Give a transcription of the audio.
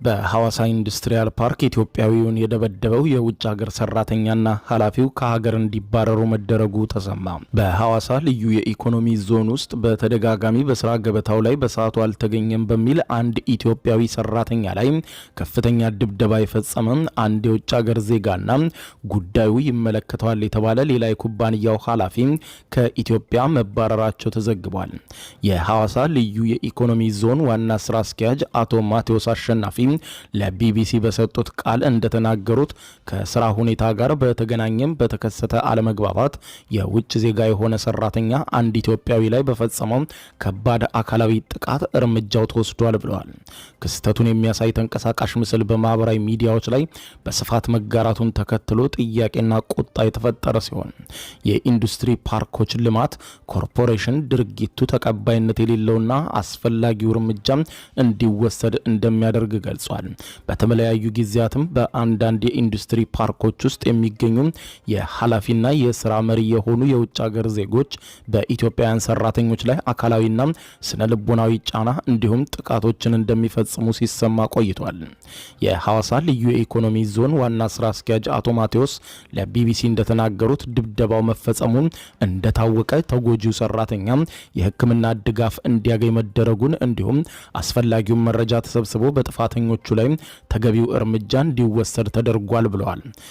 በሐዋሳ ኢንዱስትሪያል ፓርክ ኢትዮጵያዊውን የደበደበው የውጭ ሀገር ሰራተኛና ኃላፊው ከሀገር እንዲባረሩ መደረጉ ተሰማ። በሐዋሳ ልዩ የኢኮኖሚ ዞን ውስጥ በተደጋጋሚ በስራ ገበታው ላይ በሰዓቱ አልተገኘም በሚል አንድ ኢትዮጵያዊ ሰራተኛ ላይ ከፍተኛ ድብደባ የፈጸመ አንድ የውጭ ሀገር ዜጋና ጉዳዩ ይመለከተዋል የተባለ ሌላ የኩባንያው ኃላፊ ከኢትዮጵያ መባረራቸው ተዘግቧል። የሐዋሳ ልዩ የኢኮኖሚ ዞን ዋና ስራ አስኪያጅ አቶ ማቴዎስ አሸናፊ ለቢቢሲ በሰጡት ቃል እንደተናገሩት ከስራ ሁኔታ ጋር በተገናኘም በተከሰተ አለመግባባት የውጭ ዜጋ የሆነ ሰራተኛ አንድ ኢትዮጵያዊ ላይ በፈጸመው ከባድ አካላዊ ጥቃት እርምጃው ተወስዷል ብለዋል። ክስተቱን የሚያሳይ ተንቀሳቃሽ ምስል በማህበራዊ ሚዲያዎች ላይ በስፋት መጋራቱን ተከትሎ ጥያቄና ቁጣ የተፈጠረ ሲሆን የኢንዱስትሪ ፓርኮች ልማት ኮርፖሬሽን ድርጊቱ ተቀባይነት የሌለውና አስፈላጊው እርምጃ እንዲወሰድ እንደሚያደርግ ገልጿል። በተለያዩ ጊዜያትም በአንዳንድ የኢንዱስትሪ ፓርኮች ውስጥ የሚገኙ የኃላፊና የስራ መሪ የሆኑ የውጭ ሀገር ዜጎች በኢትዮጵያውያን ሰራተኞች ላይ አካላዊና ስነ ልቦናዊ ጫና እንዲሁም ጥቃቶችን እንደሚፈጽሙ ሲሰማ ቆይቷል። የሐዋሳ ልዩ የኢኮኖሚ ዞን ዋና ስራ አስኪያጅ አቶ ማቴዎስ ለቢቢሲ እንደተናገሩት ድብደባው መፈጸሙን እንደታወቀ ተጎጂው ሰራተኛ የሕክምና ድጋፍ እንዲያገኝ መደረጉን እንዲሁም አስፈላጊውን መረጃ ተሰብስቦ በጥፋተኞቹ ላይ ተገቢው እርምጃ እንዲወሰድ ተደርጓል ብለዋል።